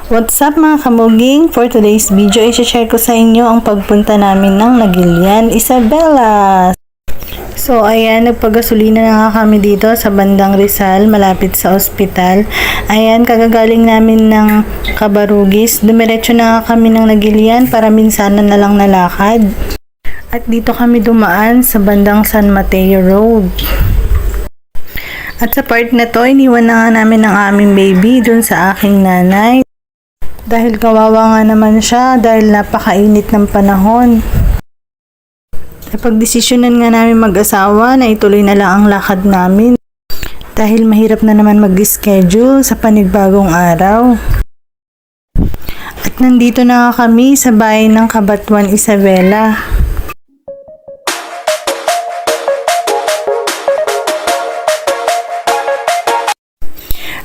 What's up mga kamuging? For today's video, i-share ko sa inyo ang pagpunta namin ng Nagilian, Isabela. So ayan, nagpagasolina na nga kami dito sa bandang Rizal, malapit sa ospital. Ayan, kagagaling namin ng Cabarugis. Dumiretso na nga kami ng Nagilian para minsanan na lang nalakad. At dito kami dumaan sa bandang San Mateo Road. At sa part na to, iniwan na nga namin ang aming baby dun sa aking nanay. Dahil kawawa nga naman siya dahil napakainit ng panahon. Napagdesisyonan nga namin mag-asawa na ituloy na lang ang lakad namin dahil mahirap na naman mag-schedule sa panibagong araw. At nandito na nga kami sa bayan ng Cabanatuan, Isabela.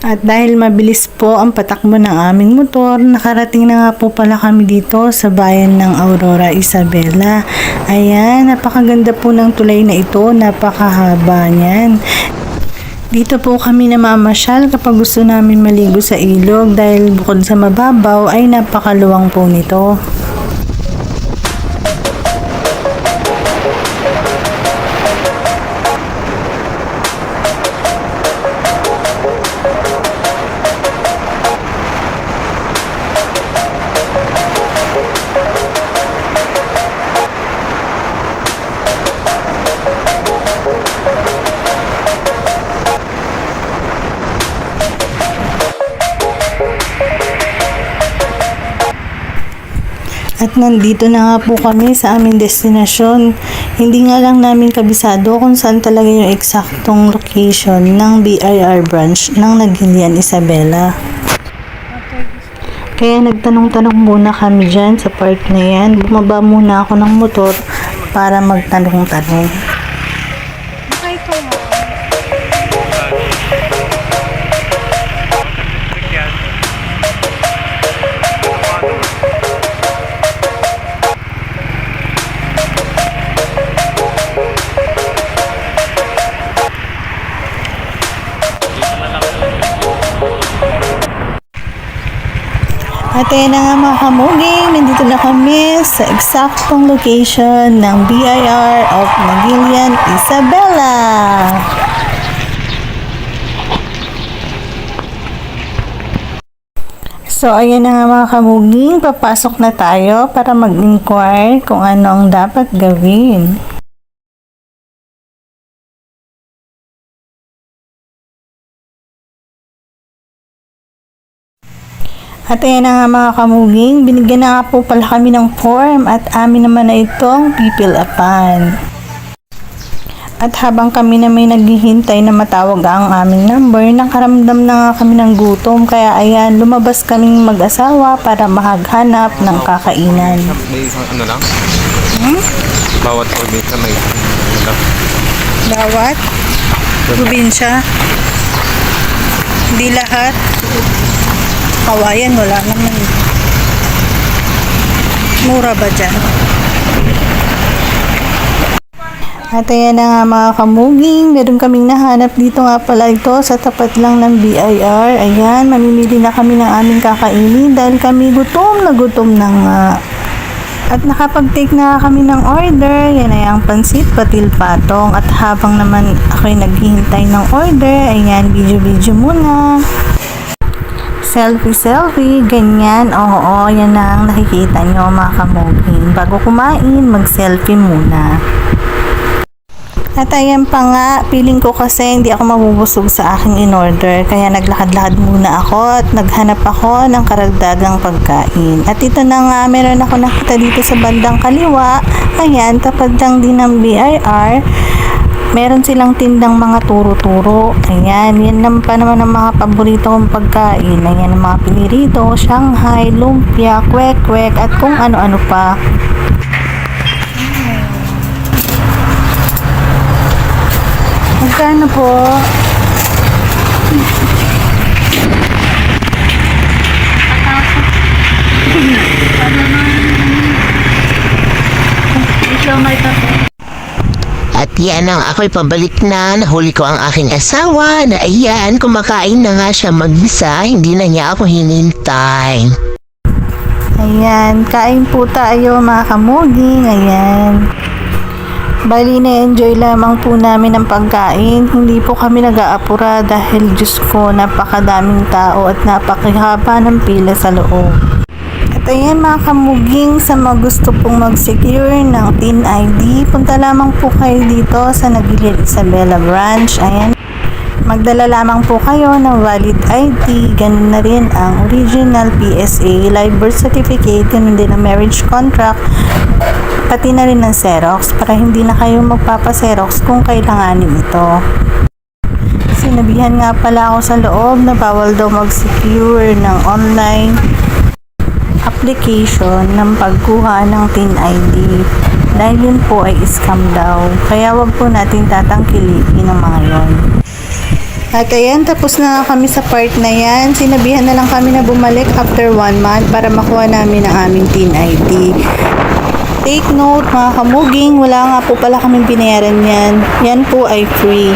At dahil mabilis po ang patakbo ng aming motor, nakarating na nga po pala kami dito sa bayan ng Aurora, Isabela. Ayan, napakaganda po ng tulay na ito, napakahaba niyan. Dito po kami namamasyal kapag gusto namin maligo sa ilog dahil bukod sa mababaw ay napakaluwang po nito. At nandito na nga po kami sa aming destinasyon. Hindi nga lang namin kabisado kung saan talaga yung eksaktong location ng BIR branch ng Nagilian, Isabela. Kaya nagtanong-tanong muna kami dyan sa part na yan. Bumaba muna ako ng motor para magtanong-tanong. At ayan na nga mga kamuging, nandito na kami sa eksaktong location ng BIR of Nagilian, Isabela. So ayan na nga mga kamuging, papasok na tayo para mag-inquire kung ano ang dapat gawin. At ayan na nga mga kamuging, binigyan na nga po pala kami ng form at amin naman na itong pipilapan. At habang kami na may naghihintay na matawag ang aming number, nakaramdam na nga kami ng gutom. Kaya ayan, lumabas kaming mag-asawa para makaghanap ng kakainan. May isang ano lang? Bawat probinsya may isang ano lang. Bawat probinsya? Hindi lahat? Kawayan, wala naman. Mura ba dyan? At ayan na nga mga kamuging, meron kaming nahanap dito nga pala ito sa tapat lang ng BIR. Ayan, mamimili na kami ng aming kakainin dahil kami gutom na nga. At nakapag-take na kami ng order. Yan ay ang pansit patil patong. At habang naman ako'y naghihintay ng order, ayan, video muna. Selfie, ganyan. Oo, yan na ang nakikita nyo mga kamuging. Bago kumain, mag-selfie muna. At ayan pa nga, feeling ko kasi hindi ako mabubusog sa aking in-order. Kaya naglakad-lakad muna ako at naghanap ako ng karagdagang pagkain. At ito na nga, meron ako nakita dito sa bandang kaliwa. Ayan, tapat lang din ng BIR. Meron silang tindang mga turo-turo. Ayan, yan naman pa naman ang mga paborito kong pagkain. Ayan, ang mga pinirito, Shanghai, lumpia, kwek-kwek, at kung ano-ano pa. Magkano po? At Yan ang ako'y pabalik na. Nahuli ko ang aking asawa na ayan, kumakain na nga siya mag-isa. Hindi na niya ako hinintay. Ayan, kain po tayo mga kamuging. Ayan. Bali na-enjoy lamang po namin ang pagkain. Hindi po kami nag-aapura dahil Diyos ko, napakadaming tao at napakahaba ng pila sa loob. At ayan mga kamuging, sa mga gusto pong mag-secure ng TIN ID, punta lamang po kayo dito sa Nagilian Isabela Branch. Ayan. Magdala lamang po kayo ng valid ID, ganun na rin ang original PSA, live birth certificate, ganun din ang marriage contract, pati na rin ng Xerox para hindi na kayo magpapaserox kung kailanganin ito. Sinabihan nga pala ako sa loob na bawal daw mag-secure ng online application ng pagkuha ng TIN ID dahil yun po ay scam daw. Kaya wag po natin tatangkilikin ang mga yon. At ayan, tapos na nga kami sa part na yan. Sinabihan na lang kami na bumalik after 1 month para makuha namin ang aming TIN ID. Take note mga kamuging, wala nga po pala kaming binayaran yan. Yan po ay free.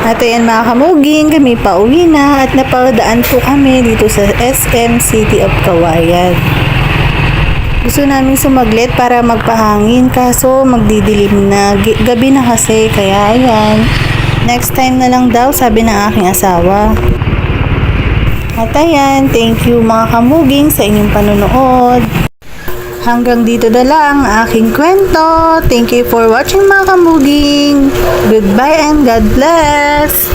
At ayan mga kamuging, kami pa uwi na at napadaan po kami dito sa SM City of Kawayan. Gusto namin sumaglit para magpahangin kaso magdidilim na. Gabi na kasi kaya ayan. Next time na lang daw sabi ng aking asawa. At ayan, thank you mga kamuging sa inyong panonood. Hanggang dito na lang ang aking kwento. Thank you for watching mga kamuging. Goodbye and God bless!